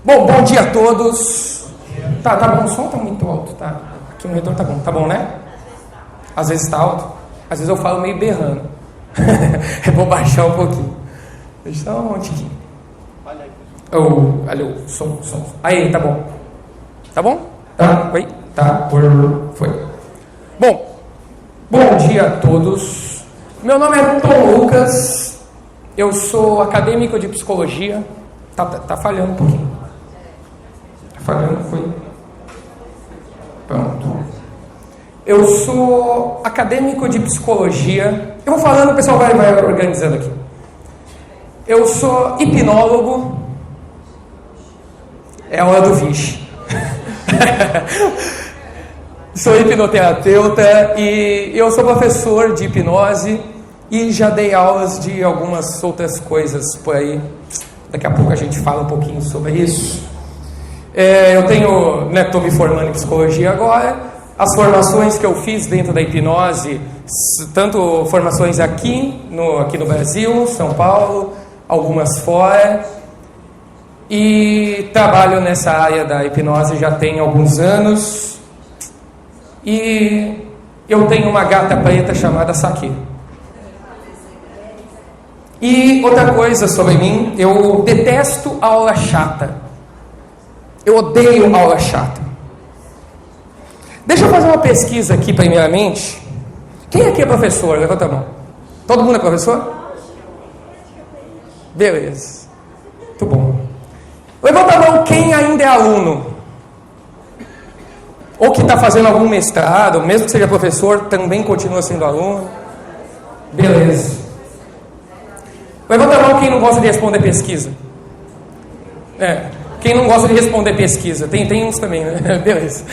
Bom dia a todos. Tá bom, o som tá muito alto, tá? Aqui no retorno tá bom, né? Às vezes tá alto, às vezes eu falo meio berrando. É bom baixar um pouquinho. Deixa só um tiquinho. Alô, som. Aí, tá bom. Tá bom? Tá? Oi? Tá, foi. Bom dia a todos. Meu nome é Tom Lucas. Eu sou acadêmico de psicologia. Tá falhando um pouquinho. Foi. Pronto. Eu sou acadêmico de psicologia. Eu vou falando, o pessoal vai organizando aqui. Eu sou hipnólogo. É a hora do vixe. Sou hipnoterapeuta e eu sou professor de hipnose e já dei aulas de algumas outras coisas por aí. Daqui a pouco a gente fala um pouquinho sobre isso. Eu estou me formando em psicologia agora. As formações que eu fiz dentro da hipnose, tanto formações aqui no Brasil, São Paulo, algumas fora. E trabalho nessa área da hipnose já tem alguns anos. E eu tenho uma gata preta chamada Saki. E outra coisa sobre mim, eu detesto aula chata. Eu odeio aula chata. Deixa eu fazer uma pesquisa aqui primeiramente. Quem aqui é professor? Levanta a mão. Todo mundo é professor? Beleza. Muito bom. Levanta a mão quem ainda é aluno. Ou que está fazendo algum mestrado, mesmo que seja professor, também continua sendo aluno. Beleza. Levanta a mão quem não gosta de responder pesquisa. Quem não gosta de responder pesquisa. Tem uns também, né? Beleza.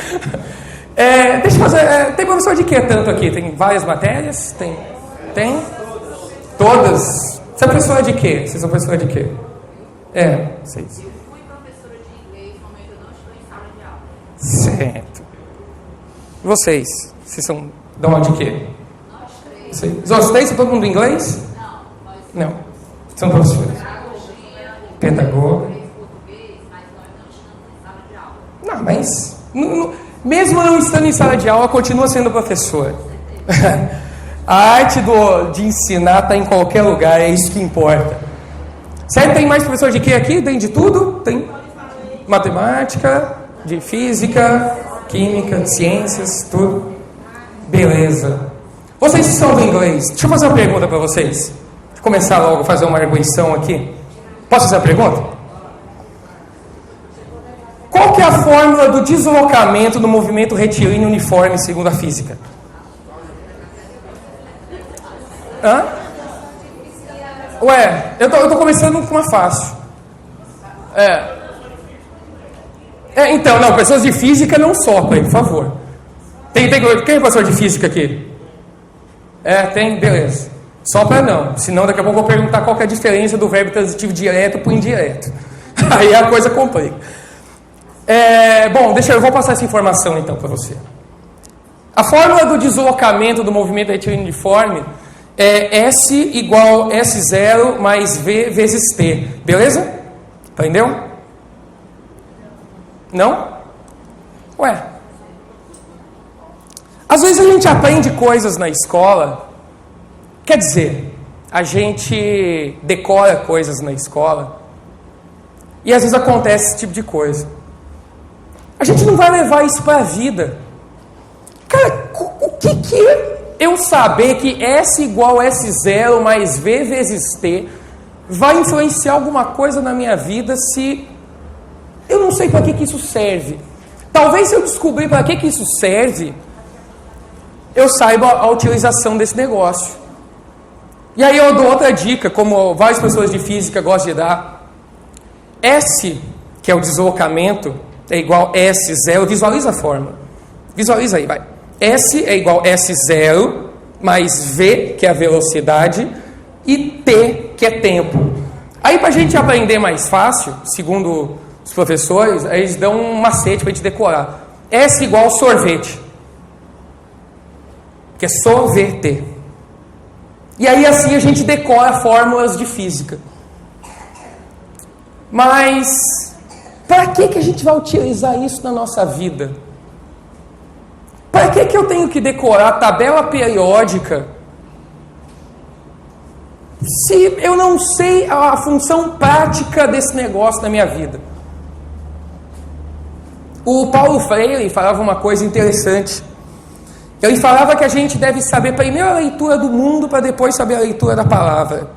Deixa eu fazer... tem professor de que tanto aqui? Tem várias matérias? Tem? Todas? Você é professora de quê? Vocês são professora de quê? Vocês. Eu fui professora de inglês, no momento eu não estou em sala de aula. Certo. E vocês? Vocês são de onde de quê? Nós três. Os três são todo mundo inglês? Não. São professores. Pedagoga. Português, mas nós não estamos em sala de aula. Não, mas mesmo não estando em sala de aula, continua sendo professor. A arte de ensinar está em qualquer lugar, é isso que importa. Certo? Tem mais professor de quê aqui? Tem de tudo? Tem matemática, de física, química, de ciências, tudo. Beleza. Vocês que são do inglês, deixa eu fazer uma pergunta para vocês. Deixa eu começar logo a fazer uma arguição aqui. Posso fazer a pergunta? Qual que é a fórmula do deslocamento do movimento retilíneo uniforme segundo a física? Eu tô começando com uma fácil. Então, não, pessoas de física não soprem, por favor. Quem é professor de física aqui? Tem? Beleza. Sopra não, senão daqui a pouco eu vou perguntar qual que é a diferença do verbo transitivo direto para o indireto. Aí a coisa complica. Eu vou passar essa informação então para você. A fórmula do deslocamento do movimento retilíneo uniforme é S igual S0 mais V vezes T. Beleza? Entendeu? Não? Às vezes a gente aprende coisas na escola, quer dizer, a gente decora coisas na escola e às vezes acontece esse tipo de coisa. A gente não vai levar isso para a vida. Cara, o que eu saber que S igual S0 mais V vezes T vai influenciar alguma coisa na minha vida se eu não sei para que isso serve? Talvez se eu descobrir para que isso serve, eu saiba a utilização desse negócio. E aí eu dou outra dica, como várias pessoas de física gostam de dar. S, que é o deslocamento, é igual a S0, visualiza a fórmula. Visualiza aí, vai. S é igual a S0 mais V, que é a velocidade, e T, que é tempo. Aí para a gente aprender mais fácil, segundo os professores, eles dão um macete para a gente decorar. S igual sorvete, que é sorvete. E aí assim a gente decora fórmulas de física. Mas Para que a gente vai utilizar isso na nossa vida? Para que eu tenho que decorar a tabela periódica se eu não sei a função prática desse negócio na minha vida? O Paulo Freire falava uma coisa interessante. Ele falava que a gente deve saber primeiro a leitura do mundo para depois saber a leitura da palavra.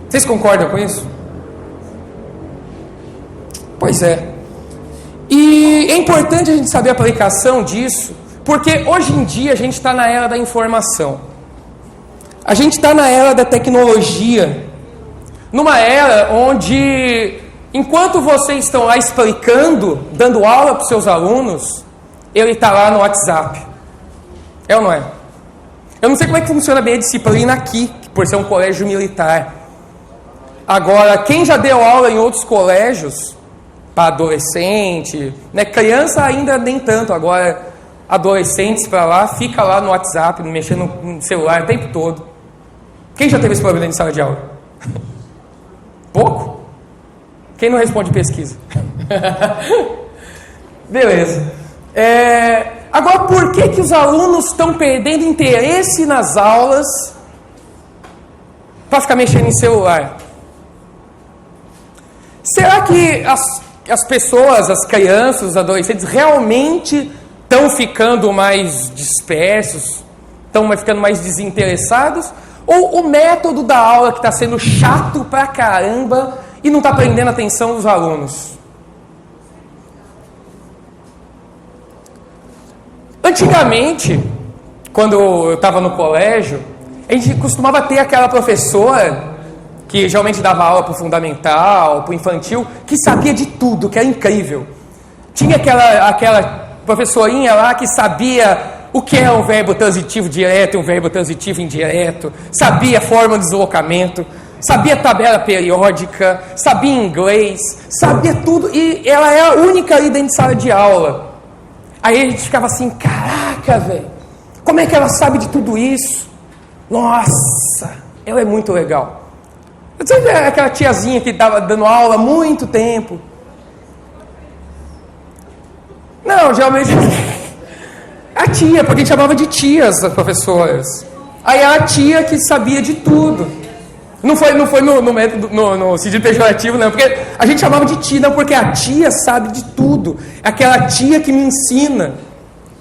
Vocês concordam com isso? Pois é. E é importante a gente saber a aplicação disso, porque hoje em dia a gente está na era da informação. A gente está na era da tecnologia. Numa era onde, enquanto vocês estão lá explicando, dando aula para os seus alunos, ele está lá no WhatsApp. É ou não é? Eu não sei como é que funciona bem a disciplina aqui, por ser um colégio militar. Agora, quem já deu aula em outros colégios, para adolescente, né? Criança ainda nem tanto, agora adolescentes para lá, fica lá no WhatsApp, mexendo no celular o tempo todo. Quem já teve esse problema de sala de aula? Pouco? Quem não responde pesquisa? Beleza. Agora, por que os alunos estão perdendo interesse nas aulas para ficar mexendo em celular? Será que as pessoas, as crianças, os adolescentes realmente estão ficando mais dispersos, estão ficando mais desinteressados? Ou o método da aula que está sendo chato pra caramba e não está prendendo a atenção dos alunos? Antigamente, quando eu estava no colégio, a gente costumava ter aquela professora que geralmente dava aula para o fundamental, para o infantil, que sabia de tudo, que era incrível. Tinha aquela professorinha lá que sabia o que é um verbo transitivo direto e um verbo transitivo indireto, sabia a forma de deslocamento, sabia tabela periódica, sabia inglês, sabia tudo, e ela é a única ali dentro de sala de aula. Aí a gente ficava assim, caraca, velho, como é que ela sabe de tudo isso? Nossa, ela é muito legal. Sabe aquela tiazinha que estava dando aula há muito tempo? Não, geralmente a tia, porque a gente chamava de tias as professoras. Aí era a tia que sabia de tudo. Não foi no sentido pejorativo, não, porque a gente chamava de tia, não, porque a tia sabe de tudo. É aquela tia que me ensina.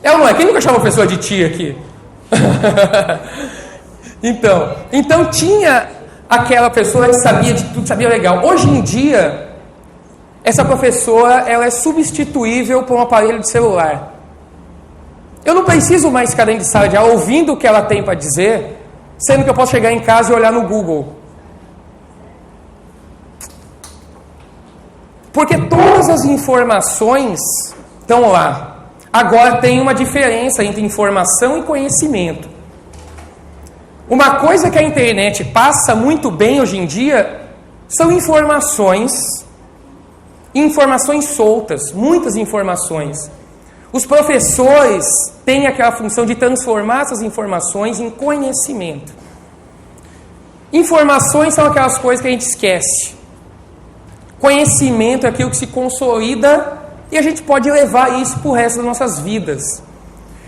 É ou não é? Quem nunca chamou a pessoa de tia aqui? Então tinha aquela pessoa que sabia de tudo, sabia legal. Hoje em dia, essa professora, ela é substituível por um aparelho de celular. Eu não preciso mais ficar dentro de sala de aula ouvindo o que ela tem para dizer, sendo que eu posso chegar em casa e olhar no Google. Porque todas as informações estão lá. Agora tem uma diferença entre informação e conhecimento. Uma coisa que a internet passa muito bem hoje em dia são informações soltas, muitas informações. Os professores têm aquela função de transformar essas informações em conhecimento. Informações são aquelas coisas que a gente esquece. Conhecimento é aquilo que se consolida e a gente pode levar isso para o resto das nossas vidas.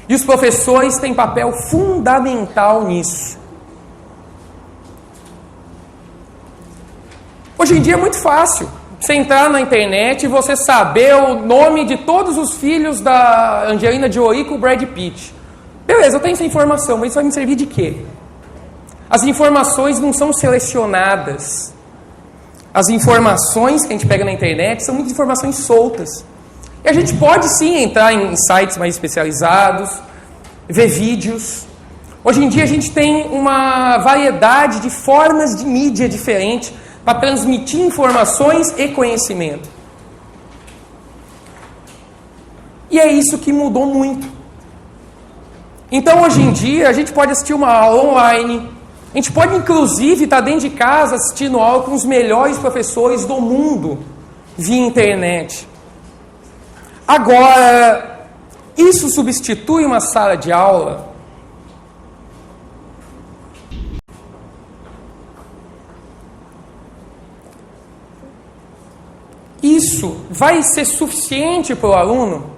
E os professores têm papel fundamental nisso. Hoje em dia é muito fácil você entrar na internet e você saber o nome de todos os filhos da Angelina Jolie com o Brad Pitt. Beleza, eu tenho essa informação, mas isso vai me servir de quê? As informações não são selecionadas. As informações que a gente pega na internet são muitas informações soltas. E a gente pode sim entrar em sites mais especializados, ver vídeos. Hoje em dia a gente tem uma variedade de formas de mídia diferente para transmitir informações e conhecimento. E é isso que mudou muito. Então, hoje em dia, a gente pode assistir uma aula online. A gente pode, inclusive, estar dentro de casa assistindo aula com os melhores professores do mundo via internet. Agora, isso substitui uma sala de aula? isso vai ser suficiente para o aluno?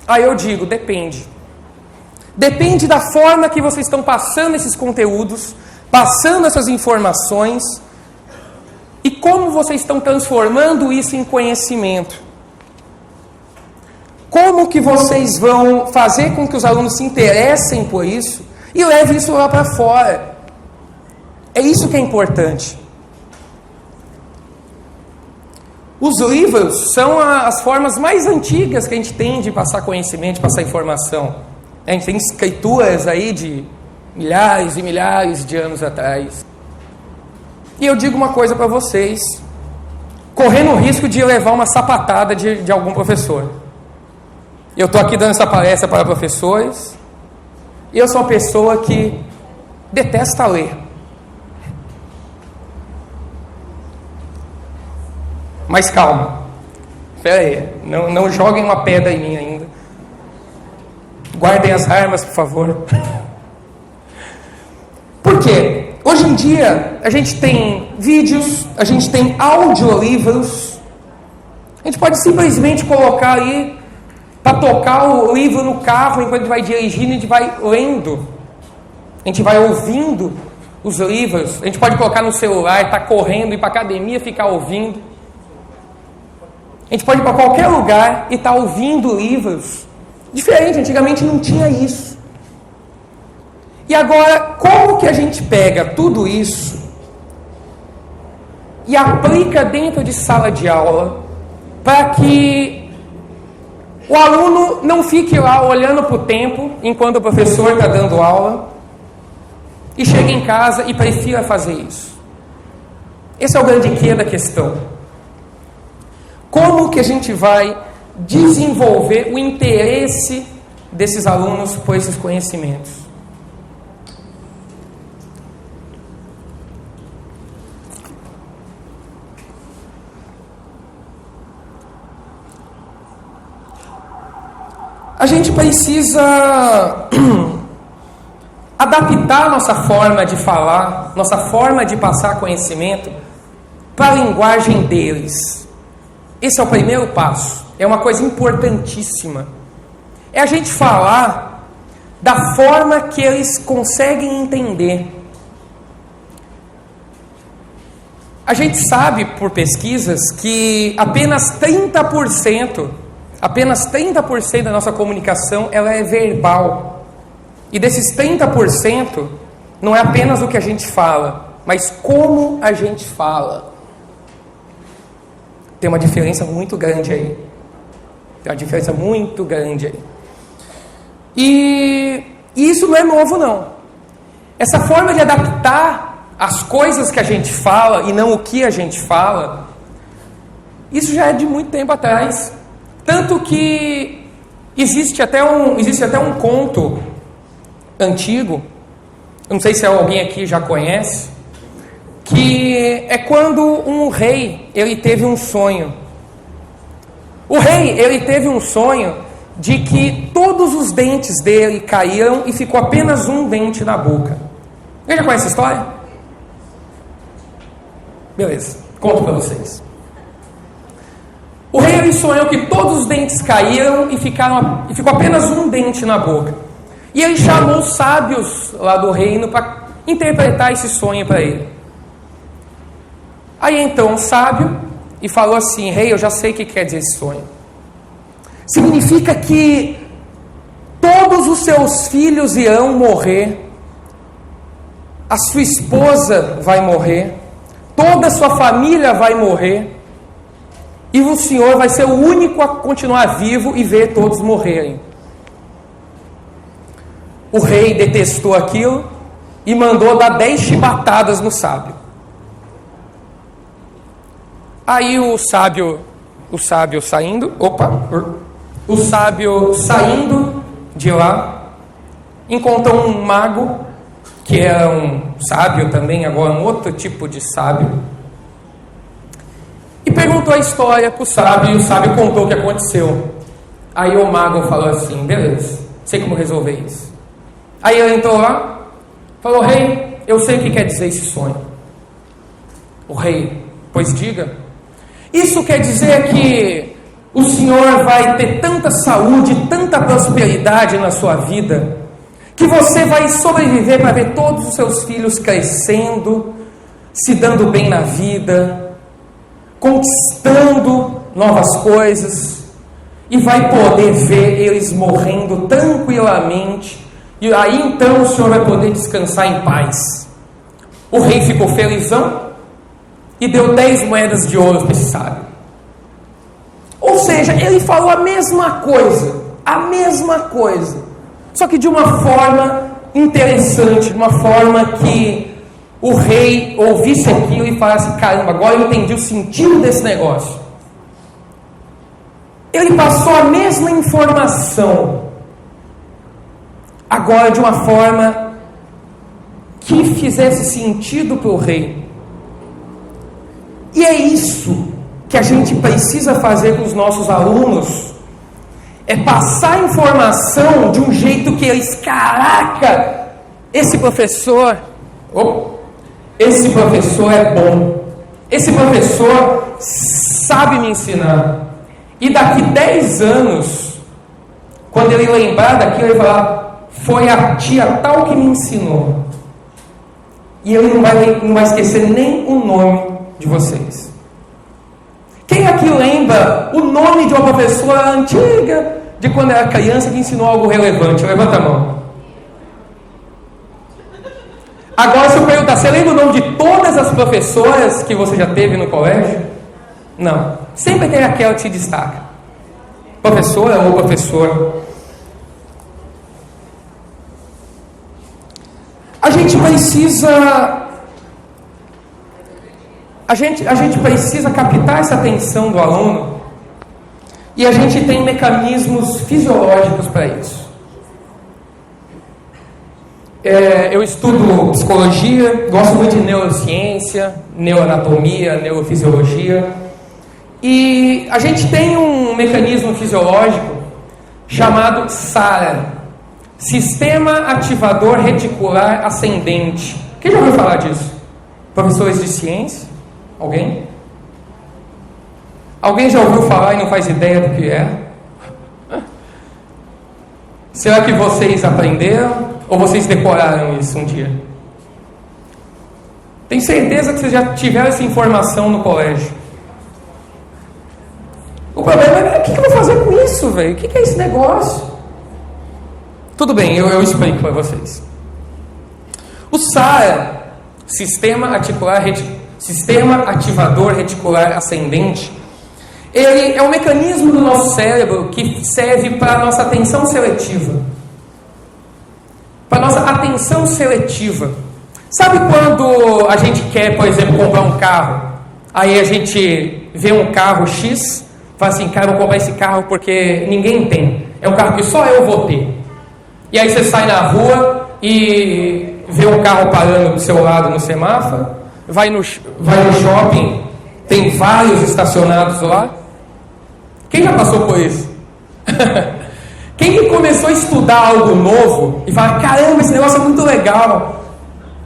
Aí eu digo, depende. Depende da forma que vocês estão passando esses conteúdos, passando essas informações, e como vocês estão transformando isso em conhecimento. Como que vocês vão fazer com que os alunos se interessem por isso e levem isso lá para fora. É isso que é importante. Os livros são as formas mais antigas que a gente tem de passar conhecimento, de passar informação. A gente tem escrituras aí de milhares e milhares de anos atrás. E eu digo uma coisa para vocês, correndo o risco de levar uma sapatada de algum professor. Eu estou aqui dando essa palestra para professores, e eu sou uma pessoa que detesta ler. Mas calma, espera aí, não joguem uma pedra em mim ainda. Guardem as armas, por favor. Por quê? Hoje em dia, a gente tem vídeos, a gente tem audiolivros. A gente pode simplesmente colocar aí, para tocar o livro no carro, enquanto a gente vai dirigindo, a gente vai lendo. A gente vai ouvindo os livros. A gente pode colocar no celular, estar correndo, ir para a academia, ficar ouvindo. A gente pode ir para qualquer lugar e estar ouvindo livros. Diferente, antigamente não tinha isso. E agora, como que a gente pega tudo isso e aplica dentro de sala de aula para que o aluno não fique lá olhando para o tempo enquanto o professor está dando aula e chegue em casa e prefira fazer isso? Esse é o grande quê da questão. Como que a gente vai desenvolver o interesse desses alunos por esses conhecimentos? A gente precisa adaptar nossa forma de falar, nossa forma de passar conhecimento para a linguagem deles. Esse é o primeiro passo. É uma coisa importantíssima. É a gente falar da forma que eles conseguem entender. A gente sabe por pesquisas que apenas 30% da nossa comunicação ela é verbal. E desses 30%, não é apenas o que a gente fala, mas como a gente fala. Tem uma diferença muito grande aí. E isso não é novo, não. Essa forma de adaptar as coisas que a gente fala e não o que a gente fala, isso já é de muito tempo atrás. Tanto que existe até um conto antigo, eu não sei se alguém aqui já conhece, que é quando um rei, ele teve um sonho. O rei, ele teve um sonho de que todos os dentes dele caíram e ficou apenas um dente na boca. Alguém já conhece essa história? Beleza, conto para vocês. O rei, ele sonhou que todos os dentes caíram e ficou apenas um dente na boca. E ele chamou os sábios lá do reino para interpretar esse sonho para ele. Aí então um sábio e falou assim: rei, eu já sei o que quer dizer esse sonho. Significa que todos os seus filhos irão morrer, a sua esposa vai morrer, toda a sua família vai morrer, e o senhor vai ser o único a continuar vivo e ver todos morrerem. O rei detestou aquilo e mandou dar 10 chibatadas no sábio. Aí o sábio saindo de lá, encontrou um mago, que era um sábio também, agora um outro tipo de sábio, e perguntou a história para o sábio, e o sábio contou o que aconteceu. Aí o mago falou assim: beleza, sei como resolver isso. Aí ele entrou lá, falou: rei, eu sei o que quer dizer esse sonho. O rei: pois diga. Isso quer dizer que o Senhor vai ter tanta saúde, tanta prosperidade na sua vida, que você vai sobreviver para ver todos os seus filhos crescendo, se dando bem na vida, conquistando novas coisas, e vai poder ver eles morrendo tranquilamente, e aí então o Senhor vai poder descansar em paz. O rei ficou felizão e deu 10 moedas de ouro para esse sábio. Ou seja, ele falou a mesma coisa, só que de uma forma interessante, de uma forma que o rei ouvisse aquilo e falasse: caramba, agora eu entendi o sentido desse negócio. Ele passou a mesma informação, agora de uma forma que fizesse sentido para o rei. E é isso que a gente precisa fazer com os nossos alunos, é passar a informação de um jeito que eles: caraca, esse professor é bom, esse professor sabe me ensinar. E daqui 10 anos, quando ele lembrar daquilo, ele vai falar: foi a tia tal que me ensinou. E ele não vai esquecer nem o nome de vocês. Quem aqui lembra o nome de uma professora antiga, de quando era criança, que ensinou algo relevante? Levanta a mão. Agora, se eu perguntar: você lembra o nome de todas as professoras que você já teve no colégio? Não. Sempre tem aquela que se destaca. Professora ou professor. A gente precisa captar essa atenção do aluno, e a gente tem mecanismos fisiológicos para isso. Eu estudo psicologia, gosto muito de neurociência, neuroanatomia, neurofisiologia, e a gente tem um mecanismo fisiológico chamado SARA, Sistema Ativador Reticular Ascendente. Quem já ouviu falar disso? Professores de ciência? Alguém? Alguém já ouviu falar e não faz ideia do que é? Será que vocês aprenderam ou vocês decoraram isso um dia? Tenho certeza que vocês já tiveram essa informação no colégio. O problema é: o que eu vou fazer com isso, velho? O que é esse negócio? Tudo bem, eu explico para vocês. O SARA, Sistema Ativador Reticular Ascendente, ele é um mecanismo do nosso cérebro que serve para a nossa atenção seletiva. Para a nossa atenção seletiva. Sabe quando a gente quer, por exemplo, comprar um carro? Aí a gente vê um carro X, fala assim: cara, eu vou comprar esse carro porque ninguém tem. É um carro que só eu vou ter. E aí você sai na rua e vê um carro parando do seu lado no semáforo, vai no shopping, tem vários estacionados lá. Quem já passou por isso? Quem começou a estudar algo novo e fala: caramba, esse negócio é muito legal,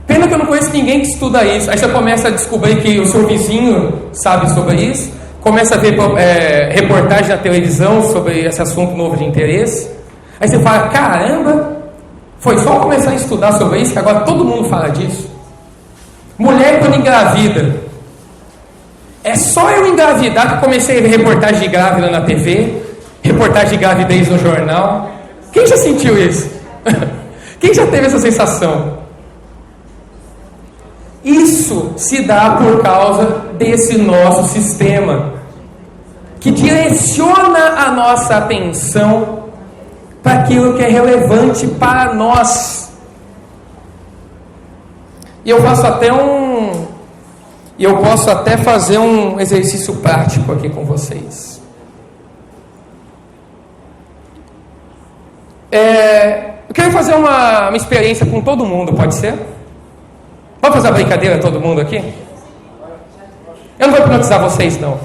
pena que eu não conheço ninguém que estuda isso. Aí você começa a descobrir que o seu vizinho sabe sobre isso, começa a ver reportagem na televisão sobre esse assunto novo de interesse. Aí você fala: caramba, foi só começar a estudar sobre isso que agora todo mundo fala disso. Mulher quando engravida, é só eu engravidar que comecei a ver reportagem de grávida na TV, reportagem de gravidez no jornal. Quem já sentiu isso? Quem já teve essa sensação? Isso se dá por causa desse nosso sistema, que direciona a nossa atenção para aquilo que é relevante para nós. E eu posso até fazer um exercício prático aqui com vocês. Eu quero fazer uma experiência com todo mundo, pode ser? Vamos fazer a brincadeira todo mundo aqui? Eu não vou hipnotizar vocês, não.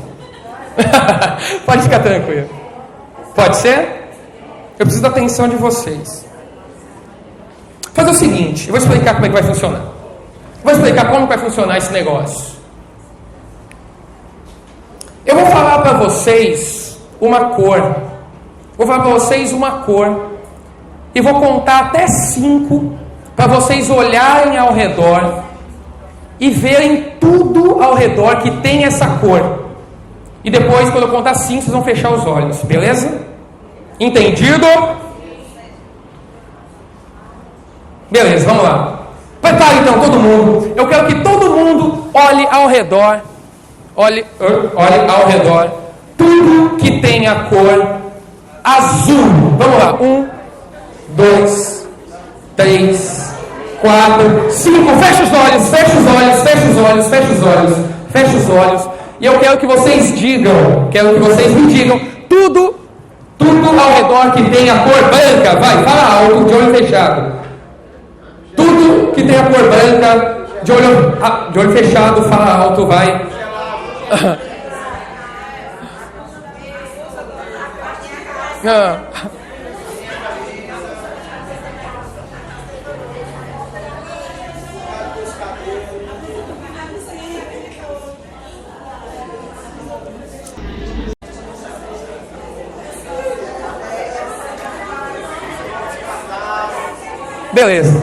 Pode ficar tranquilo. Pode ser? Eu preciso da atenção de vocês. Fazer o seguinte, eu vou explicar como é que vai funcionar. Vou explicar como vai funcionar esse negócio. Eu vou falar para vocês uma cor. Vou falar para vocês uma cor. E vou contar até 5 para vocês olharem ao redor e verem tudo ao redor que tem essa cor. E depois, quando eu contar 5, vocês vão fechar os olhos, beleza? Entendido? Beleza, vamos lá. Prepare então todo mundo. Eu quero que todo mundo olhe ao redor. Olhe ao redor. Tudo que tem a cor azul. Vamos lá. 1, 2, 3, 4, 5. Fecha os olhos, fecha os olhos, fecha os olhos, fecha os olhos, fecha os olhos. E eu quero que vocês digam, quero que vocês me digam tudo ao redor que tem a cor branca. Vai, fala alto, de olho fechado. Tudo que tem a cor branca, de olho fechado, fala alto, vai. Beleza.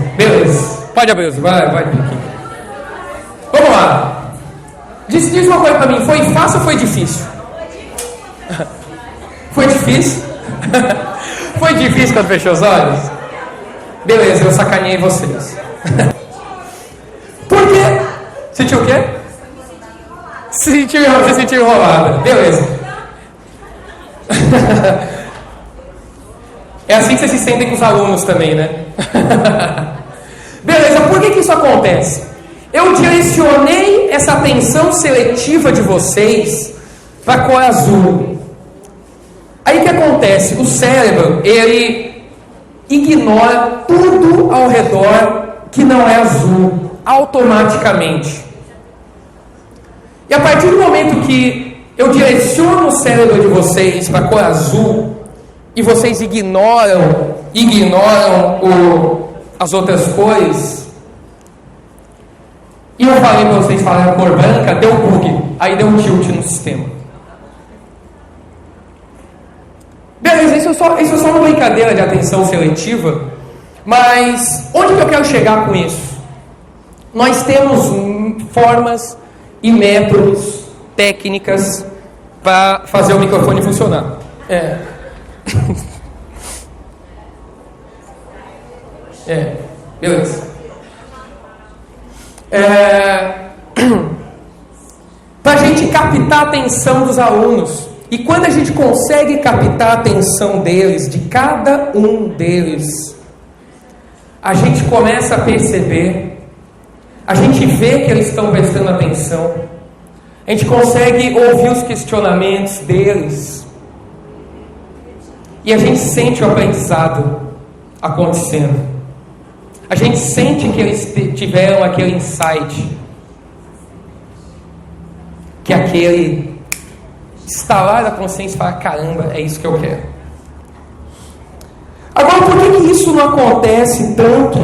Pode abrir, vai. Vamos lá. Diz uma coisa pra mim, foi fácil ou foi difícil? Foi difícil? Foi difícil quando fechou os olhos? Beleza, eu sacaneei vocês. Por quê? Sentiu o quê? Você sentiu enrolada. Beleza. É assim que vocês se sentem com os alunos também, né? Beleza, por que isso acontece? Eu direcionei essa atenção seletiva de vocês para a cor azul. Aí o que acontece? O cérebro, ele ignora tudo ao redor que não é azul, automaticamente. E a partir do momento que eu direciono o cérebro de vocês para a cor azul, e vocês ignoram as outras cores, e eu falei para vocês falarem a cor branca, deu bug, aí deu um tilt no sistema. Beleza, isso é só uma brincadeira de atenção seletiva, mas onde que eu quero chegar com isso? Nós temos formas e métodos, técnicas para fazer o microfone funcionar. Beleza. Para a gente captar a atenção dos alunos. E quando a gente consegue captar a atenção deles, de cada um deles, a gente começa a perceber, a gente vê que eles estão prestando atenção, a gente consegue ouvir os questionamentos deles, e a gente sente o aprendizado acontecendo. A gente sente que eles tiveram aquele insight, que aquele estalar da consciência e falar, caramba, é isso que eu quero. Agora, por que isso não acontece tanto?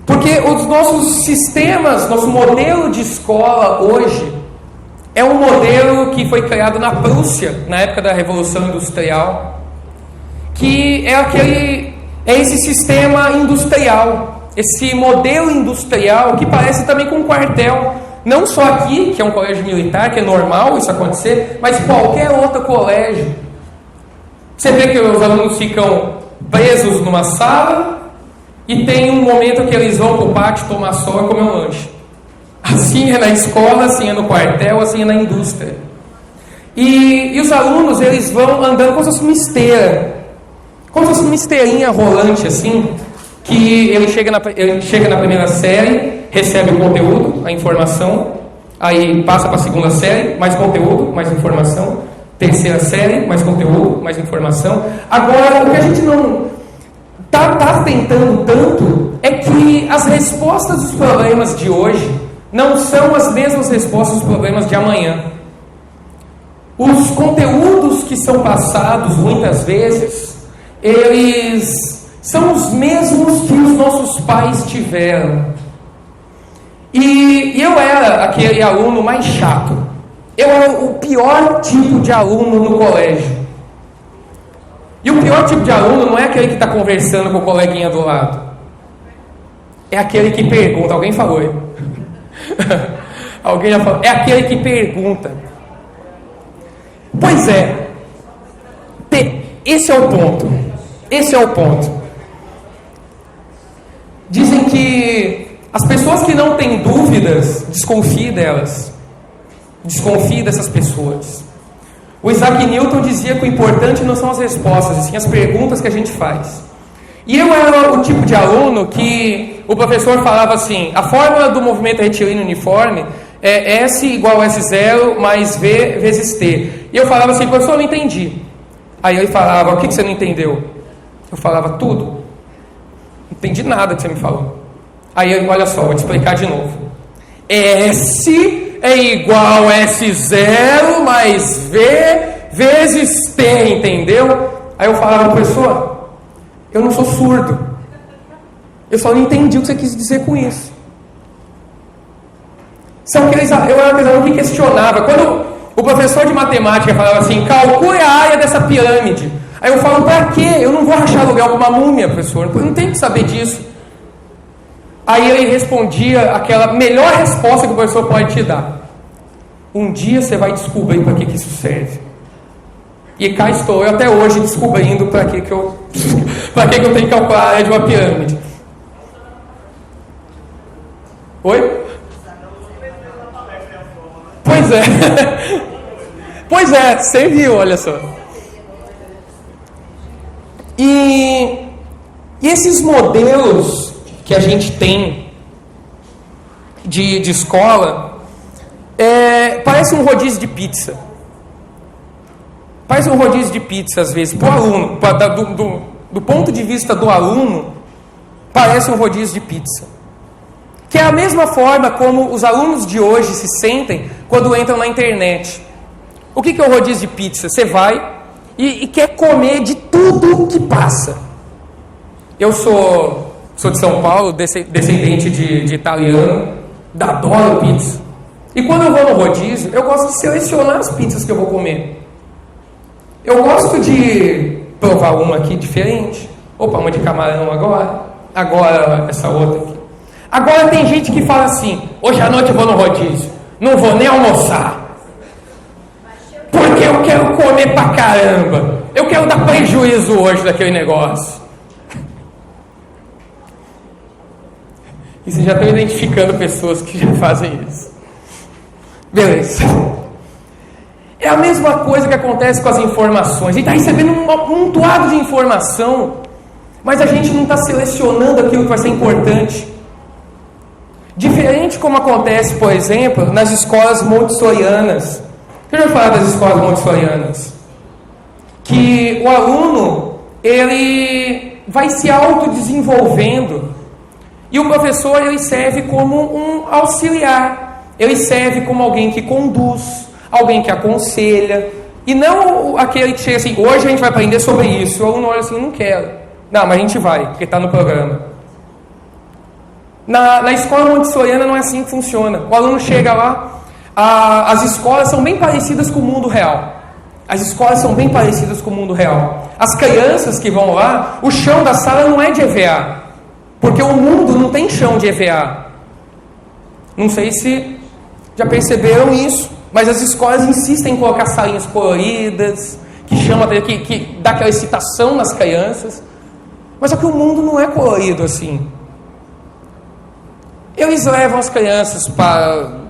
Porque os nossos sistemas, nosso modelo de escola hoje, é um modelo que foi criado na Prússia, na época da Revolução Industrial, que é esse sistema industrial, esse modelo industrial que parece também com um quartel, não só aqui, que é um colégio militar, que é normal isso acontecer, mas qualquer outro colégio. Você vê que os alunos ficam presos numa sala e tem um momento que eles vão para o pátio tomar sol e comer um lanche. Assim é na escola, assim é no quartel, assim é na indústria. E os alunos, eles vão andando como se fosse uma esteira, como se fosse uma esteirinha rolante assim, que ele chega na primeira série, recebe o conteúdo, a informação, aí passa para a segunda série, mais conteúdo, mais informação, terceira série, mais conteúdo, mais informação. Agora, o que a gente não está tentando tanto é que as respostas dos problemas de hoje não são as mesmas respostas dos problemas de amanhã. Os conteúdos que são passados, muitas vezes, eles são os mesmos que os nossos pais tiveram. E eu era aquele aluno mais chato. Eu era o pior tipo de aluno no colégio. E o pior tipo de aluno não é aquele que está conversando com o coleguinha do lado. É aquele que pergunta. Alguém falou aí? Alguém já falou? É aquele que pergunta. Pois é. Esse é o ponto. Esse é o ponto. Dizem que as pessoas que não têm dúvidas, desconfie delas. Desconfie dessas pessoas. O Isaac Newton dizia que o importante não são as respostas, e sim as perguntas que a gente faz. E eu era o tipo de aluno que o professor falava assim: a fórmula do movimento retilíneo uniforme é S igual a S0 mais V vezes T. E eu falava assim: professor, eu não entendi. Aí ele falava: o que você não entendeu? Eu falava: tudo. Não entendi nada que você me falou. Aí ele: olha só, vou te explicar de novo. S é igual a S0 mais V vezes T, entendeu? Aí eu falava: professor, eu não sou surdo. Eu só não entendi o que você quis dizer com isso. Eu era aquele aluno que questionava. Quando o professor de matemática falava assim: calcule a área dessa pirâmide. Aí eu falo: pra quê? Eu não vou rachar aluguel com uma múmia, professor. Eu não tenho que saber disso. Aí ele respondia aquela melhor resposta que o professor pode te dar: um dia você vai descobrir para que isso serve. E cá estou eu até hoje descobrindo para que eu tenho que calcular a área de uma pirâmide. Oi? Pois é. Pois é, você viu, olha só. E esses modelos que a gente tem de escola parece um rodízio de pizza. Parece um rodízio de pizza às vezes. Para o aluno, do ponto de vista do aluno, parece um rodízio de pizza. Que é a mesma forma como os alunos de hoje se sentem quando entram na internet. O que é o rodízio de pizza? Você vai e quer comer de tudo que passa. Eu sou de São Paulo, descendente de italiano, adoro pizza. E quando eu vou no rodízio, eu gosto de selecionar as pizzas que eu vou comer. Eu gosto de provar uma aqui diferente. Opa, uma de camarão agora essa outra aqui. Agora tem gente que fala assim: hoje à noite eu vou no rodízio, não vou nem almoçar, porque eu quero comer pra caramba, eu quero dar prejuízo hoje daquele negócio. E vocês já estão identificando pessoas que já fazem isso. Beleza. É a mesma coisa que acontece com as informações. A gente está recebendo um montoado de informação, mas a gente não está selecionando aquilo que vai ser importante. Diferente como acontece, por exemplo, nas escolas montessorianas. Eu já falei das escolas montessorianas. Que o aluno, ele vai se autodesenvolvendo. E o professor, ele serve como um auxiliar. Ele serve como alguém que conduz, alguém que aconselha. E não aquele que chega assim: hoje a gente vai aprender sobre isso. O aluno olha assim: não quero. Não, mas a gente vai, porque está no programa. Na escola montessoriana não é assim que funciona. O aluno chega lá, as escolas são bem parecidas com o mundo real. As escolas são bem parecidas com o mundo real. As crianças que vão lá, o chão da sala não é de EVA, porque o mundo não tem chão de EVA. Não sei se já perceberam isso, mas as escolas insistem em colocar salinhas coloridas, que dá aquela excitação nas crianças. Mas é que o mundo não é colorido assim. Eles levam as crianças para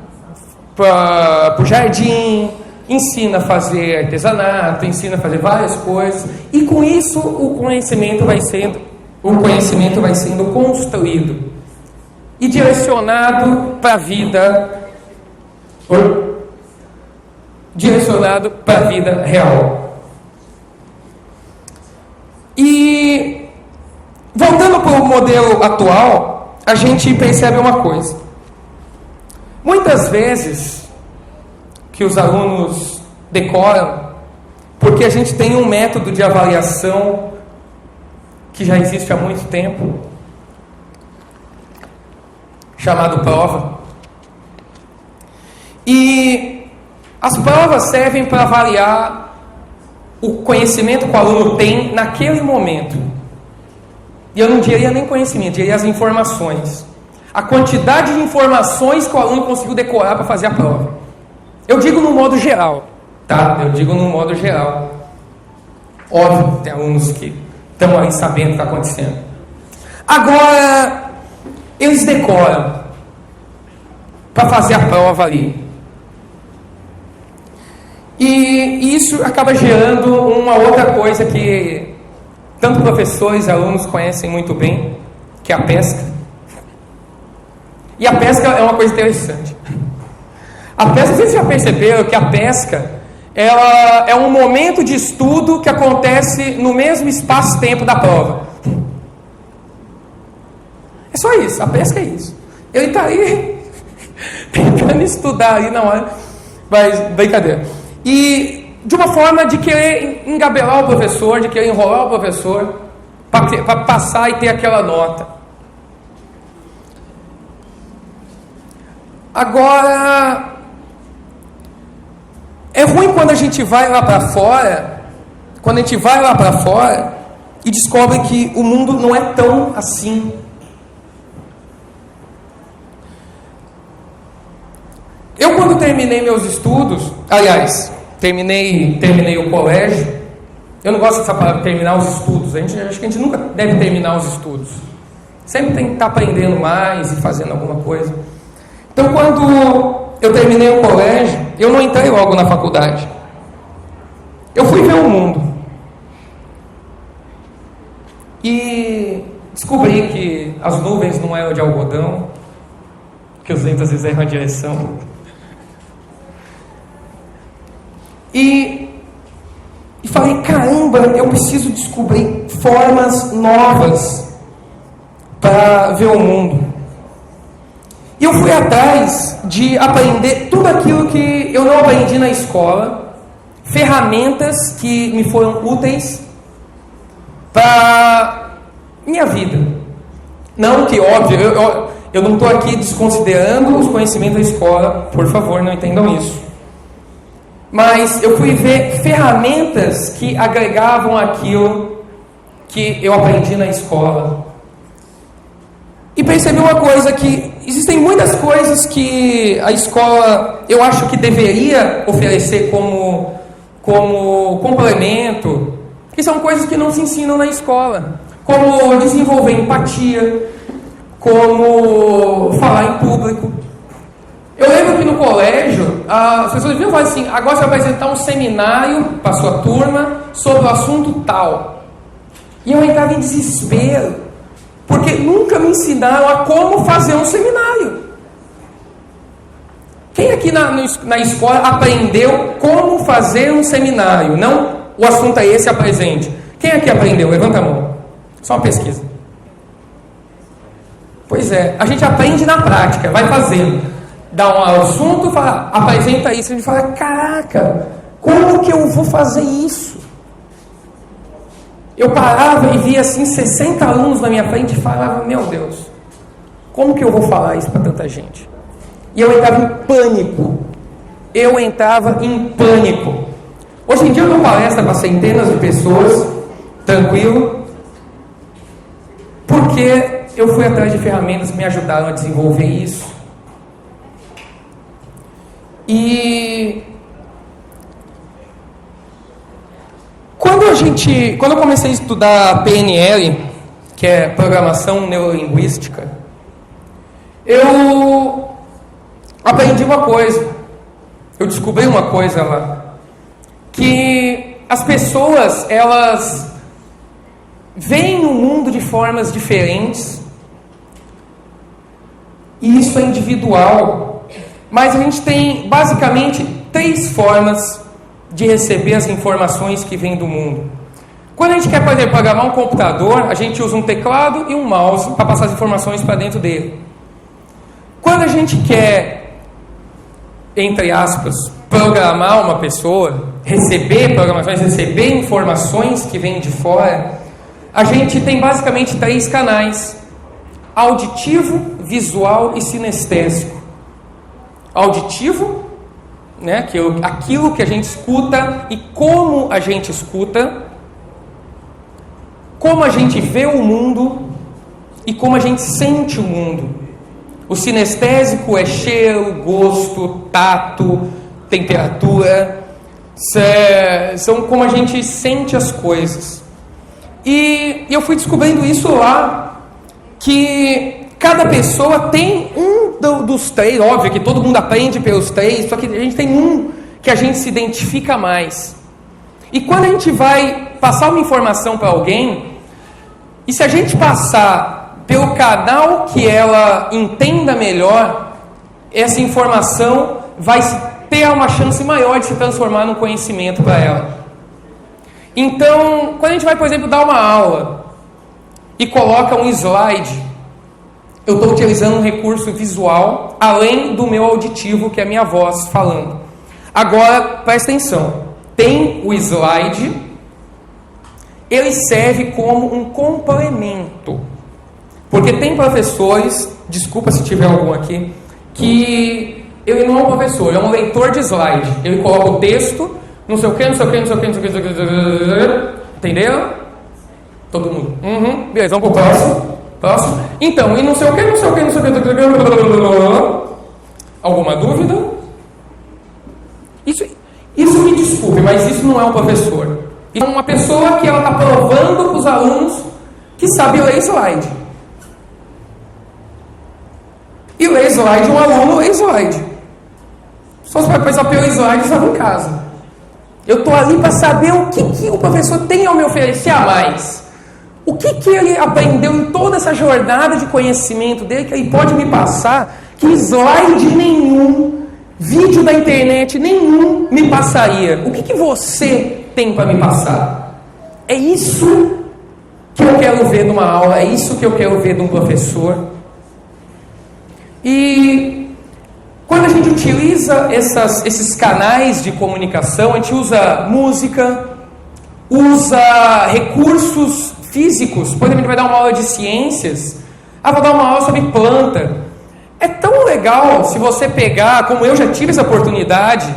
o jardim, ensina a fazer artesanato, ensina a fazer várias coisas, e com isso o conhecimento vai sendo construído e direcionado para a vida, real. E voltando para o modelo atual, a gente percebe uma coisa. Muitas vezes que os alunos decoram, porque a gente tem um método de avaliação que já existe há muito tempo, chamado prova. E As provas servem para avaliar o conhecimento que o aluno tem naquele momento. E eu não diria nem conhecimento, diria as informações. A quantidade de informações que o aluno conseguiu decorar para fazer a prova. Eu digo no modo geral, tá? Eu digo no modo geral. Óbvio, tem alunos que estão aí sabendo o que está acontecendo. Agora, eles decoram para fazer a prova ali. E isso acaba gerando uma outra coisa que tanto professores e alunos conhecem muito bem, que é a pesca. E a pesca é uma coisa interessante. A pesca, vocês já perceberam que a pesca ela é um momento de estudo que acontece no mesmo espaço-tempo da prova. É só isso, a pesca é isso. Ele está aí tentando estudar ali na hora, mas brincadeira. E de uma forma de querer engabelar o professor, de querer enrolar o professor, para passar e ter aquela nota. Agora, é ruim quando a gente vai lá para fora, e descobre que o mundo não é tão assim. Eu, quando terminei meus estudos, aliás, terminei o colégio. Eu não gosto dessa palavra, terminar os estudos. Acho que a gente nunca deve terminar os estudos. Sempre tem que estar aprendendo mais e fazendo alguma coisa. Então, quando eu terminei o colégio, eu não entrei logo na faculdade. Eu fui ver o mundo. E descobri que as nuvens não eram de algodão, que os ventos às vezes erram a direção. E falei, caramba, eu preciso descobrir formas novas para ver o mundo. E eu fui atrás de aprender tudo aquilo que eu não aprendi na escola, ferramentas que me foram úteis para minha vida. Não que, óbvio, eu não estou aqui desconsiderando os conhecimentos da escola, por favor, não entendam isso. Mas eu fui ver ferramentas que agregavam aquilo que eu aprendi na escola. E percebi uma coisa, que existem muitas coisas que a escola, eu acho que deveria oferecer como complemento, que são coisas que não se ensinam na escola. Como desenvolver empatia, como falar em público. Eu lembro que no colégio, as pessoas vinham falar assim, agora você vai apresentar um seminário para a sua turma sobre o assunto tal. E eu entrava em desespero, porque nunca me ensinaram a como fazer um seminário. Quem aqui na escola aprendeu como fazer um seminário? Não, o assunto é esse, apresente. Quem aqui aprendeu? Levanta a mão. Só uma pesquisa. Pois é, a gente aprende na prática, vai fazendo. Dá um assunto, fala, apresenta isso. A gente fala, caraca, como que eu vou fazer isso? Eu parava e via assim 60 alunos na minha frente e falava, meu Deus, como que eu vou falar isso para tanta gente? E eu entrava em pânico. Hoje em dia eu dou palestra para centenas de pessoas, tranquilo, porque eu fui atrás de ferramentas que me ajudaram a desenvolver isso. E quando eu comecei a estudar PNL, que é Programação Neurolinguística, eu aprendi uma coisa, eu descobri uma coisa lá, que as pessoas, elas veem o mundo de formas diferentes, e isso é individual. Mas a gente tem basicamente 3 formas de receber as informações que vêm do mundo. Quando a gente quer, por exemplo, programar um computador, a gente usa um teclado e um mouse para passar as informações para dentro dele. Quando a gente quer, entre aspas, programar uma pessoa, receber programações, receber informações que vêm de fora, a gente tem basicamente 3 canais: auditivo, visual e sinestésico. Auditivo, né? Aquilo que a gente escuta e como a gente escuta, como a gente vê o mundo e como a gente sente o mundo. O sinestésico é cheiro, gosto, tato, temperatura, são como a gente sente as coisas. E eu fui descobrindo isso lá, que cada pessoa tem dos três, óbvio que todo mundo aprende pelos três, só que a gente tem um que a gente se identifica mais. E quando a gente vai passar uma informação para alguém, e se a gente passar pelo canal que ela entenda melhor, essa informação vai ter uma chance maior de se transformar num conhecimento para ela. Então, quando a gente vai, por exemplo, dar uma aula e coloca um slide, eu estou utilizando um recurso visual, além do meu auditivo, que é a minha voz falando. Agora, presta atenção. Tem o slide, ele serve como um complemento. Porque tem professores, desculpa se tiver algum aqui, que ele não é um professor, ele é um leitor de slide. Ele coloca o texto, não sei o que, não sei o que, não sei o que, não sei o que, não sei o que. Entenderam? Todo mundo? Beleza, vamos pro próximo. Próximo. Então, e não sei o que, não sei o que, não sei o que, não sei o que. Alguma dúvida? Isso me desculpe, mas isso não é um professor. Isso é uma pessoa que ela está provando para os alunos que sabe ler slide. E ler slide, um aluno lê slide. Só se vai pensar pelo slide, estava em casa. Eu estou ali para saber o que o professor tem a me oferecer a mais. O que ele aprendeu em toda essa jornada de conhecimento dele, que ele pode me passar, que slide nenhum, vídeo da internet nenhum me passaria. O que você tem para me passar? É isso que eu quero ver numa aula, é isso que eu quero ver de um professor. E quando a gente utiliza esses canais de comunicação, a gente usa música, usa recursos físicos. Por exemplo, a gente vai dar uma aula de ciências, vou dar uma aula sobre planta. É tão legal se você pegar, como eu já tive essa oportunidade,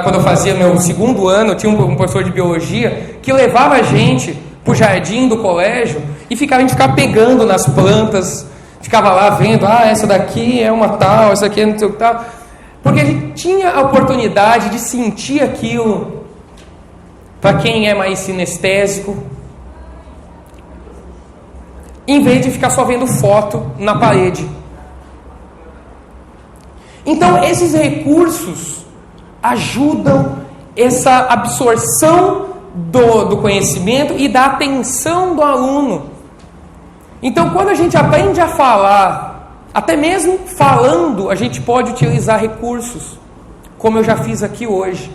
quando eu fazia meu segundo ano, eu tinha um professor de biologia que levava a gente para o jardim do colégio e a gente ficava pegando nas plantas, ficava lá vendo, essa daqui é uma tal, essa aqui é não sei o que tal. Porque a gente tinha a oportunidade de sentir aquilo. Para quem é mais sinestésico, em vez de ficar só vendo foto na parede. Então, esses recursos ajudam essa absorção do conhecimento e da atenção do aluno. Então, quando a gente aprende a falar, até mesmo falando, a gente pode utilizar recursos, como eu já fiz aqui hoje.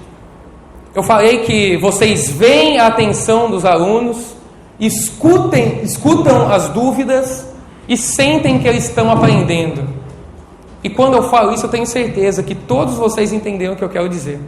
Eu falei que vocês veem a atenção dos alunos, escutam as dúvidas e sentem que eles estão aprendendo. E quando eu falo isso, eu tenho certeza que todos vocês entenderam o que eu quero dizer.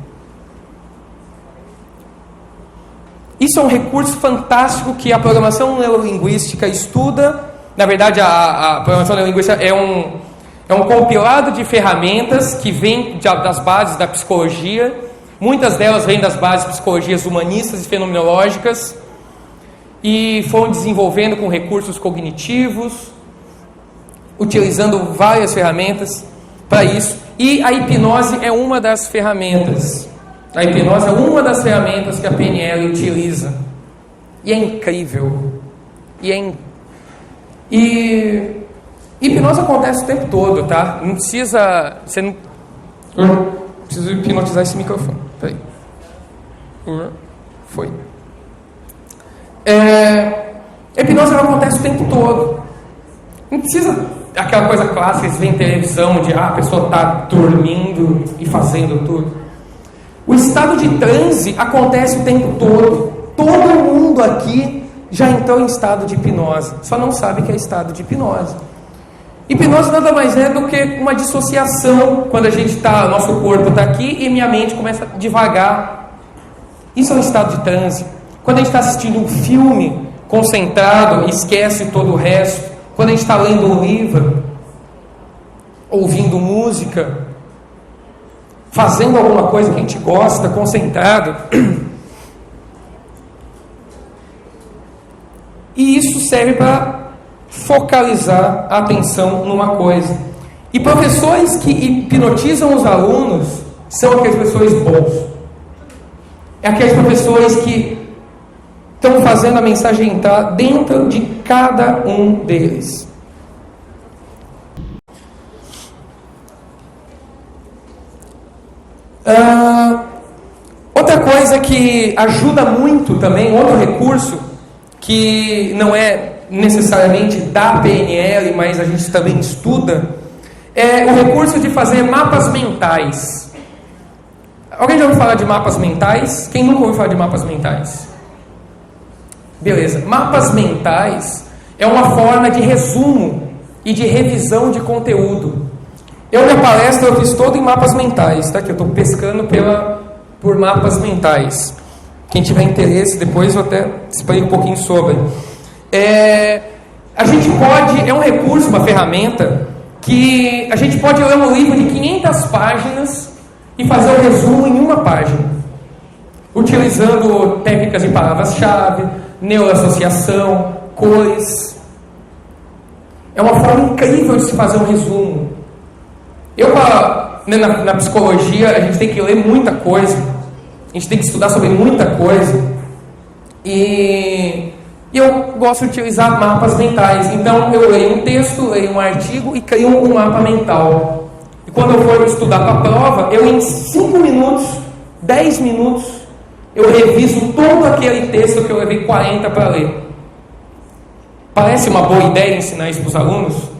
Isso é um recurso fantástico que a programação neurolinguística estuda. Na verdade, a programação neurolinguística é um compilado de ferramentas que vem das bases da psicologia. Muitas delas vêm das bases de psicologias humanistas e fenomenológicas e foram desenvolvendo com recursos cognitivos, utilizando várias ferramentas para isso. E a hipnose é uma das ferramentas. A hipnose é uma das ferramentas que a PNL utiliza. E é incrível. E hipnose acontece o tempo todo, tá? Não precisa... Preciso hipnotizar esse microfone. Peraí. Foi. A hipnose acontece o tempo todo. Não precisa aquela coisa clássica que você vê em televisão de a pessoa está dormindo e fazendo tudo. O estado de transe acontece o tempo todo. Todo mundo aqui já entrou em estado de hipnose, só não sabe que é estado de hipnose. Hipnose nada mais é do que uma dissociação, quando a gente está, nosso corpo está aqui e minha mente começa a devagar. Isso é um estado de transe. Quando a gente está assistindo um filme concentrado, esquece todo o resto. Quando a gente está lendo um livro, ouvindo música, fazendo alguma coisa que a gente gosta, concentrado. E isso serve para focalizar a atenção numa coisa. E professores que hipnotizam os alunos são aqueles professores bons. É aqueles professores que estão fazendo a mensagem entrar dentro de cada um deles. Outra coisa que ajuda muito também, outro recurso, que não é necessariamente da PNL, mas a gente também estuda, é o recurso de fazer mapas mentais. Alguém já ouviu falar de mapas mentais? Quem nunca ouviu falar de mapas mentais? Beleza. Mapas mentais é uma forma de resumo e de revisão de conteúdo. Minha palestra eu fiz toda em mapas mentais, tá? Que eu estou pescando por mapas mentais. Quem tiver interesse, depois eu até explico um pouquinho sobre. A gente pode, é um recurso, uma ferramenta, que a gente pode ler um livro de 500 páginas e fazer o resumo em uma página, utilizando técnicas de palavras-chave, neuroassociação, cores. É uma forma incrível de se fazer um resumo. Na psicologia, a gente tem que ler muita coisa, a gente tem que estudar sobre muita coisa, e eu gosto de utilizar mapas mentais. Então eu leio um texto, leio um artigo e crio um mapa mental. E quando eu for estudar para a prova, eu em 5 minutos, 10 minutos, eu reviso todo aquele texto que eu levei 40 para ler. Parece uma boa ideia ensinar isso para os alunos?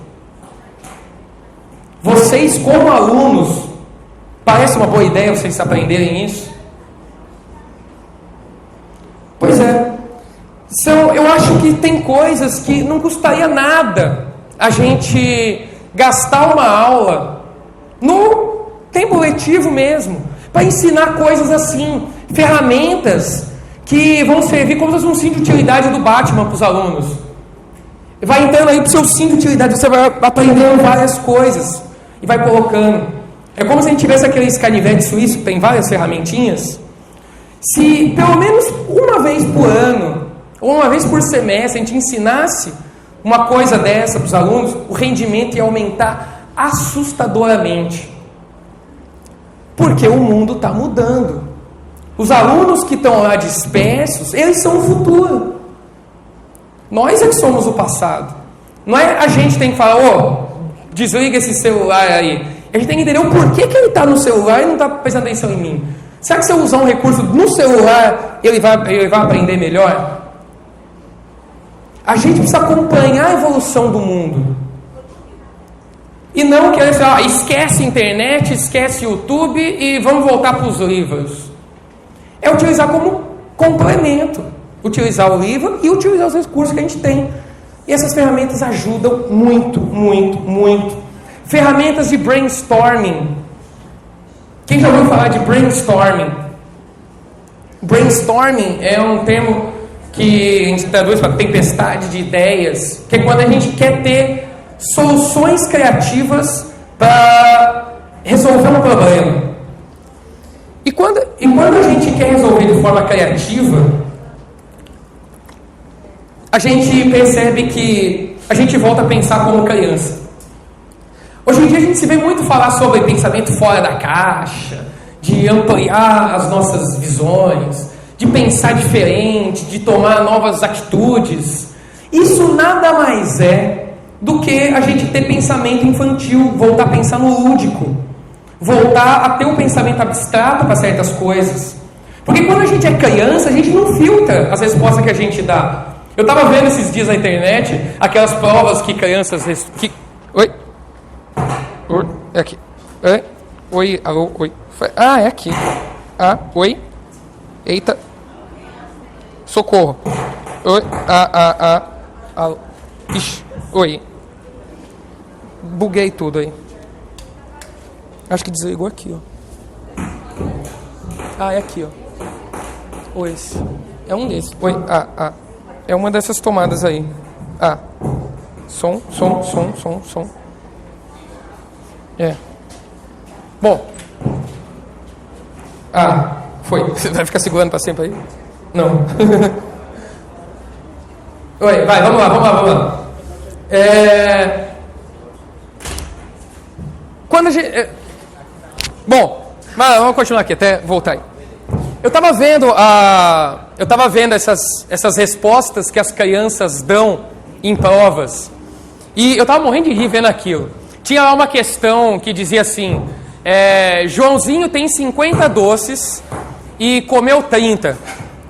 Vocês, como alunos, parece uma boa ideia vocês aprenderem isso? Pois é. Eu acho que tem coisas que não custaria nada a gente gastar uma aula no tempo letivo mesmo, para ensinar coisas assim, ferramentas que vão servir como se fosse um cinto de utilidade do Batman para os alunos. Vai entrando aí para o seu cinto de utilidade, você vai aprendendo várias coisas e vai colocando. É como se a gente tivesse aqueles canivetes suíços que tem várias ferramentinhas. Se pelo menos uma vez por ano ou uma vez por semestre a gente ensinasse uma coisa dessa para os alunos, o rendimento ia aumentar assustadoramente. Porque o mundo está mudando. Os alunos que estão lá dispersos, eles são o futuro. Nós é que somos o passado. Não é a gente tem que falar, desliga esse celular aí. A gente tem que entender o porquê que ele está no celular e não está prestando atenção em mim. Será que se eu usar um recurso no celular, ele vai aprender melhor? A gente precisa acompanhar a evolução do mundo. E não querer dizer, esquece a internet, esquece o YouTube e vamos voltar para os livros. É utilizar como complemento. Utilizar o livro e utilizar os recursos que a gente tem. E essas ferramentas ajudam muito, muito, muito. Ferramentas de brainstorming. Quem já ouviu falar de brainstorming? Brainstorming é um termo que a gente traduz para tempestade de ideias, que é quando a gente quer ter soluções criativas para resolver um problema. E quando a gente quer resolver de forma criativa, a gente percebe que a gente volta a pensar como criança. Hoje em dia a gente se vê muito falar sobre pensamento fora da caixa, de ampliar as nossas visões, de pensar diferente, de tomar novas atitudes. Isso nada mais é do que a gente ter pensamento infantil, voltar a pensar no lúdico, voltar a ter um pensamento abstrato para certas coisas. Porque quando a gente é criança, a gente não filtra as respostas que a gente dá. Eu estava vendo esses dias na internet aquelas provas que crianças... Oi? É aqui. Oi, alô, oi. É aqui. Oi. Eita. Socorro. Oi. Alô. Ixi. Oi. Buguei tudo aí. Acho que desligou aqui, ó. É aqui, ó. Ou esse. É um desses. Oi. É uma dessas tomadas aí. Som. É. Bom. Ah, foi. Você vai ficar segurando para sempre aí? Não. Oi, vai, vamos lá. Quando a gente... Bom, mas vamos continuar aqui, até voltar aí. Eu estava vendo essas respostas que as crianças dão em provas. E eu estava morrendo de rir vendo aquilo. Tinha lá uma questão que dizia assim... Joãozinho tem 50 doces e comeu 30.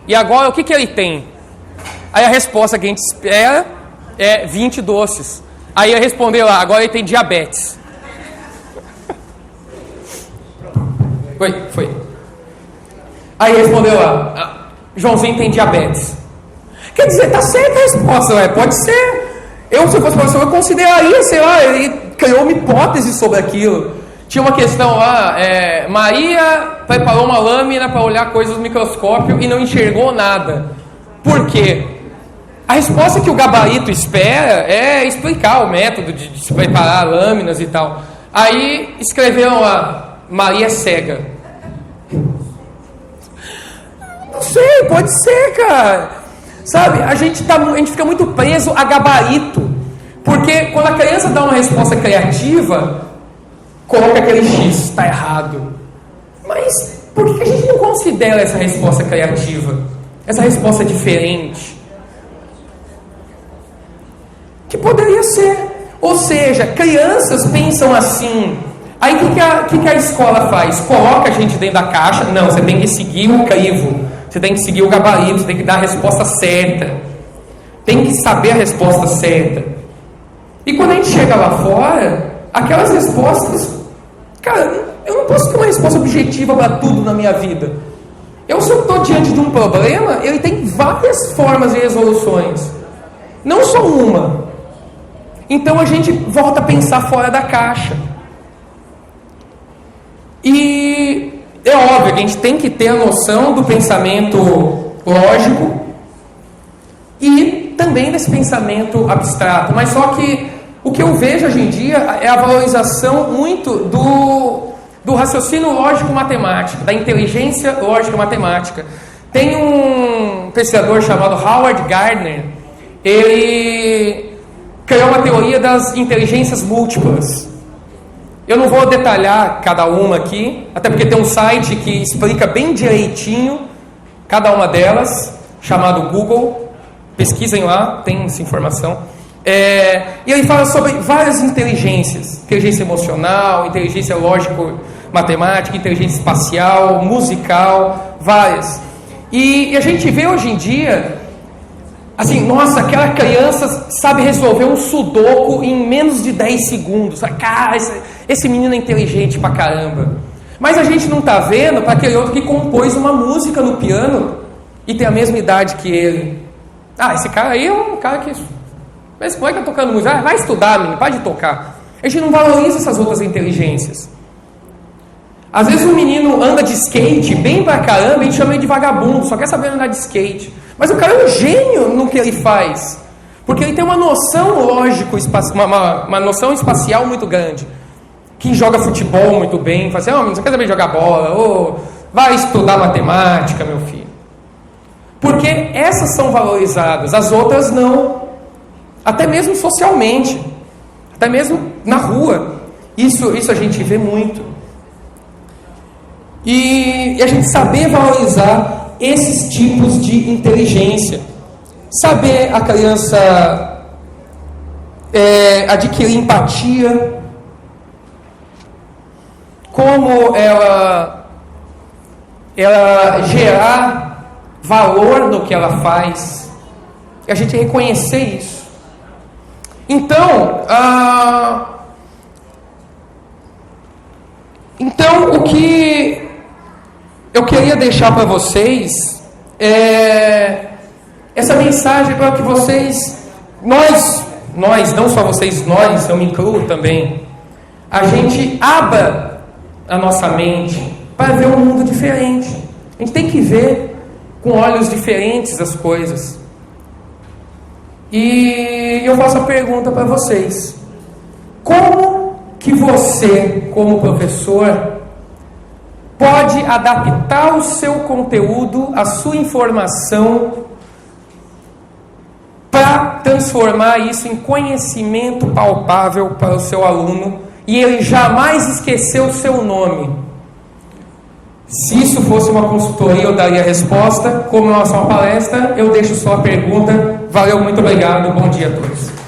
E agora o que ele tem? Aí a resposta que a gente espera é 20 doces. Aí ele respondeu lá, agora ele tem diabetes. Foi. Aí ele respondeu lá, Joãozinho tem diabetes. Quer dizer, tá certa a resposta, pode ser. Se eu fosse professor, eu consideraria, sei lá, ele criou uma hipótese sobre aquilo. Tinha uma questão lá, Maria preparou uma lâmina para olhar coisas no microscópio e não enxergou nada. Por quê? A resposta que o gabarito espera é explicar o método de se preparar lâminas e tal. Aí escreveram lá, Maria é cega. Não sei, pode ser, cara. Sabe, a gente fica muito preso a gabarito. Porque quando a criança dá uma resposta criativa, coloca aquele X, está errado. Mas por que a gente não considera essa resposta criativa? Essa resposta diferente? Que poderia ser. Ou seja, crianças pensam assim. Aí o que a escola faz? Coloca a gente dentro da caixa. Não, você tem que seguir o crivo. Você tem que seguir o gabarito. Você tem que dar a resposta certa. Tem que saber a resposta certa. E quando a gente chega lá fora, aquelas respostas... Cara, eu não posso ter uma resposta objetiva para tudo na minha vida. Se eu estou diante de um problema, ele tem várias formas de resoluções. Não só uma. Então a gente volta a pensar fora da caixa. E é óbvio que a gente tem que ter a noção do pensamento lógico e também desse pensamento abstrato. Mas só que o que eu vejo hoje em dia é a valorização muito do raciocínio lógico-matemático, da inteligência lógico-matemática. Tem um pesquisador chamado Howard Gardner, ele criou uma teoria das inteligências múltiplas. Eu não vou detalhar cada uma aqui, até porque tem um site que explica bem direitinho cada uma delas, chamado Google. Pesquisem lá, tem essa informação. E ele fala sobre várias inteligências. Inteligência emocional, inteligência lógico-matemática, inteligência espacial, musical, várias. E a gente vê hoje em dia, assim, nossa, aquela criança sabe resolver um sudoku em menos de 10 segundos. Cara, esse menino é inteligente pra caramba. Mas a gente não tá vendo para aquele outro que compôs uma música no piano e tem a mesma idade que ele. Esse cara aí é um cara que... Mas como é que tá tocando música? Vai estudar, menino, para de tocar. A gente não valoriza essas outras inteligências. Às vezes um menino anda de skate bem pra caramba e a gente chama ele de vagabundo, só quer saber andar de skate. Mas o cara é um gênio no que ele faz. Porque ele tem uma noção uma noção espacial muito grande. Quem joga futebol muito bem, fala assim, você quer saber jogar bola? Vai estudar matemática, meu filho. Porque essas são valorizadas, as outras não. Até mesmo socialmente, até mesmo na rua. Isso a gente vê muito. E a gente saber valorizar esses tipos de inteligência. Saber a criança adquirir empatia. Como ela gerar valor no que ela faz. E a gente reconhecer isso. Então, o que eu queria deixar para vocês é essa mensagem para que vocês, nós, não só vocês, nós, eu me incluo também, a gente abra a nossa mente para ver um mundo diferente. A gente tem que ver com olhos diferentes as coisas. E eu faço a pergunta para vocês: como que você, como professor, pode adaptar o seu conteúdo, a sua informação, para transformar isso em conhecimento palpável para o seu aluno e ele jamais esquecer o seu nome. Se isso fosse uma consultoria, eu daria a resposta. Como não é só uma palestra, eu deixo só a pergunta. Valeu, muito obrigado, bom dia a todos.